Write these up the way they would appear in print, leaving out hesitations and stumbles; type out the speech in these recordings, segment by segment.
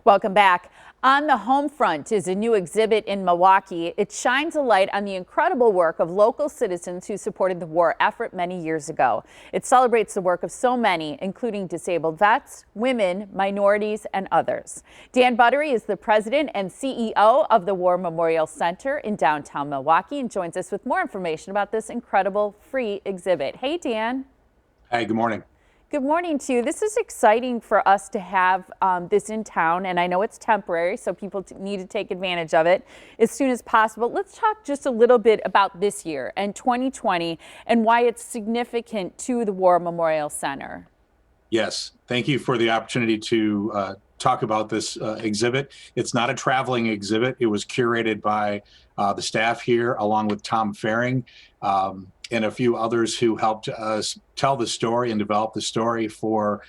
Welcome back. On the Homefront is a new exhibit in Milwaukee. It shines a light on the incredible work of local citizens who supported the war effort many years ago. It celebrates the work of so many, including disabled vets, women, minorities, and others. Dan Buttery is the president and CEO of the War Memorial Center in downtown Milwaukee and joins us with more information about this incredible free exhibit. Hey, Dan. Hey, good morning. Good morning to you. This is exciting for us to have this in town, and I know it's temporary, so people need to take advantage of it as soon as possible. Let's talk just a little bit about this year and 2020 and why it's significant to the War Memorial Center. Yes, thank you for the opportunity to talk about this exhibit. It's not a traveling exhibit. It was curated by the staff here, along with Tom Faring and a few others who helped us tell the story and develop the story for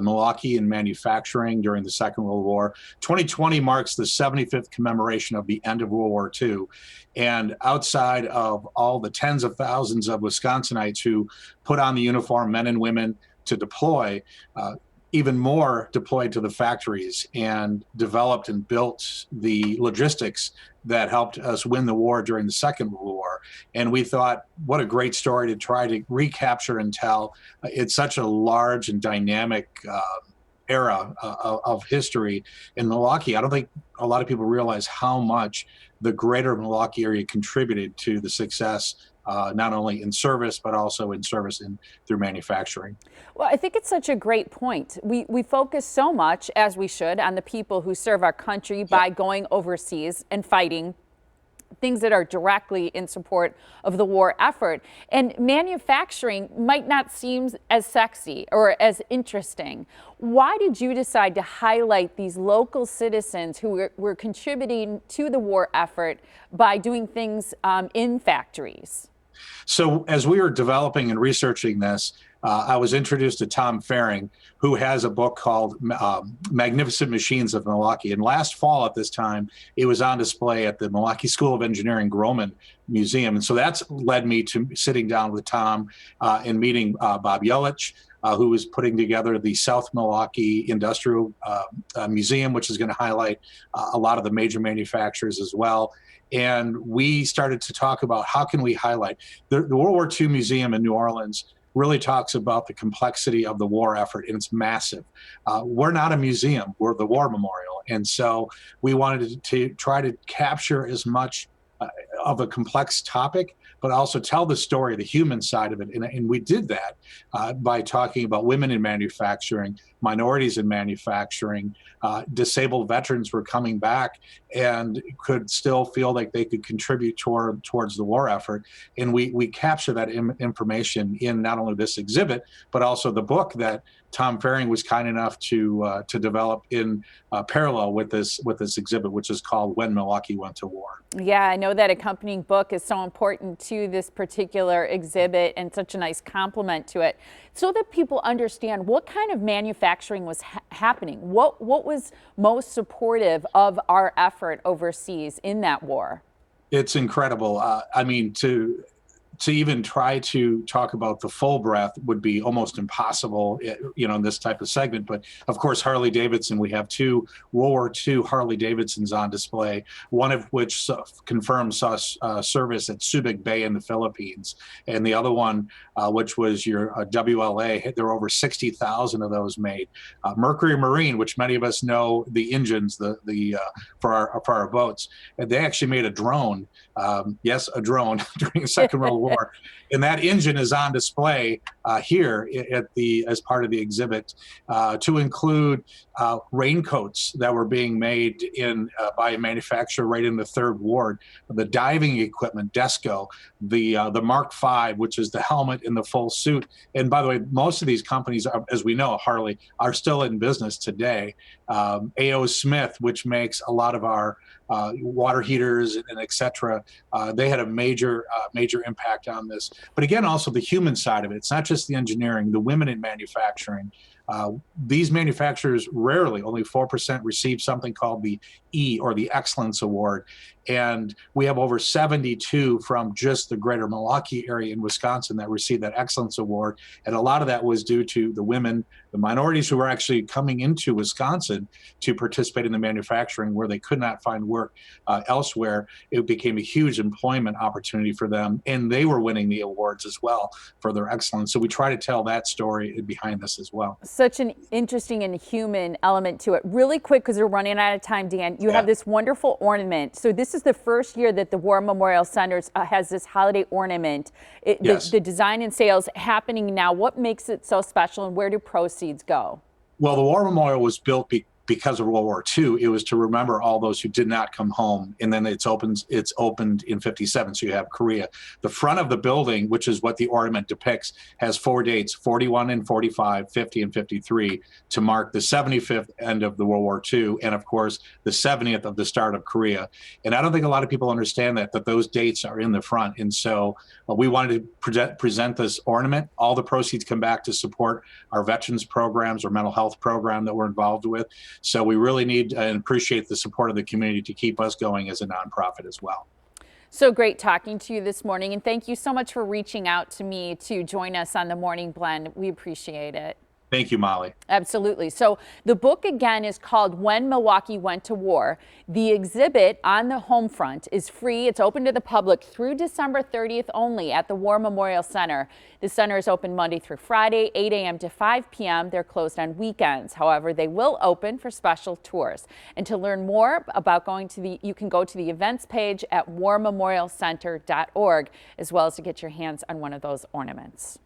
Milwaukee and manufacturing during the Second World War. 2020 marks the 75th commemoration of the end of World War II. And outside of all the tens of thousands of Wisconsinites who put on the uniform, men and women, to deploy, even more deployed to the factories and developed and built the logistics that helped us win the war during the Second World War. And we thought, what a great story to try to recapture and tell. It's such a large and dynamic era of history in Milwaukee. I don't think a lot of people realize how much the greater Milwaukee area contributed to the success, not only in service, but also in service and through manufacturing. Well, I think it's such a great point. We focus so much, as we should, on the people who serve our country by going overseas and fighting things that are directly in support of the war effort. And manufacturing might not seem as sexy or as interesting. Why did you decide to highlight these local citizens who were contributing to the war effort by doing things in factories? So as we were developing and researching this, I was introduced to Tom Faring, who has a book called Magnificent Machines of Milwaukee. And last fall at this time, it was on display at the Milwaukee School of Engineering Grohmann Museum. And so that's led me to sitting down with Tom and meeting Bob Yelich, who was putting together the South Milwaukee Industrial Museum, which is going to highlight a lot of the major manufacturers as well. And we started to talk about how can we highlight the World War II Museum in New Orleans really talks about the complexity of the war effort, and it's massive. We're not a museum, we're the War Memorial. And so we wanted to try to capture as much of a complex topic, but also tell the story, the human side of it. And we did that by talking about women in manufacturing, minorities in manufacturing. Disabled veterans were coming back and could still feel like they could contribute towards the war effort. And we capture that information in not only this exhibit, but also the book that Tom Faring was kind enough to develop in parallel with this exhibit, which is called When Milwaukee Went to War. Yeah, I know that accompanying book is so important to this particular exhibit and such a nice complement to it, so that people understand what kind of manufacturing was happening. What was most supportive of our effort overseas in that war? It's incredible. I mean, to even try to talk about the full breadth would be almost impossible, in this type of segment. But of course, Harley Davidson, we have two World War II Harley Davidsons on display, one of which confirmed service at Subic Bay in the Philippines. And the other one, which was your WLA, there were over 60,000 of those made. Mercury Marine, which many of us know the engines, for our boats, and they actually made a drone. Yes, a drone during the Second World War. And that engine is on display here as part of the exhibit, to include raincoats that were being made by a manufacturer right in the Third Ward, the diving equipment, Desco, the Mark V, which is the helmet and the full suit. And by the way, most of these companies, as we know, Harley, are still in business today. A.O. Smith, which makes a lot of our water heaters and et cetera, they had a major impact on this. But again, also the human side of it. It's not just the engineering, the women in manufacturing. These manufacturers rarely, only 4%, receive something called the E, or the Excellence Award. And we have over 72 from just the greater Milwaukee area in Wisconsin that received that Excellence Award. And a lot of that was due to the women the minorities who were actually coming into Wisconsin to participate in the manufacturing where they could not find work elsewhere. It became a huge employment opportunity for them, and they were winning the awards as well for their excellence. So we try to tell that story behind this as well. Such an interesting and human element to it. Really quick, because we're running out of time, Dan, you have this wonderful ornament. So this is the first year that the War Memorial Center has this holiday ornament. The design and sales happening now. What makes it so special, and where do proceeds go? Well, the War Memorial was built because of World War II. It was to remember all those who did not come home. And then it's opened in 57. So you have Korea. The front of the building, which is what the ornament depicts, has 4 dates, 41 and 45, 50 and 53, to mark the 75th end of the World War II. And of course, the 70th of the start of Korea. And I don't think a lot of people understand that those dates are in the front. And so we wanted to present this ornament. All the proceeds come back to support our veterans programs or mental health program that we're involved with. So we really need and appreciate the support of the community to keep us going as a nonprofit as well. So great talking to you this morning, and thank you so much for reaching out to me to join us on the Morning Blend. We appreciate it. Thank you, Molly. Absolutely. So the book again is called When Milwaukee Went to War. The exhibit On the Homefront is free. It's open to the public through December 30th only at the War Memorial Center. The center is open Monday through Friday, 8 a.m. to 5 p.m. They're closed on weekends. However, they will open for special tours. And to learn more about you can go to the events page at warmemorialcenter.org, as well as to get your hands on one of those ornaments.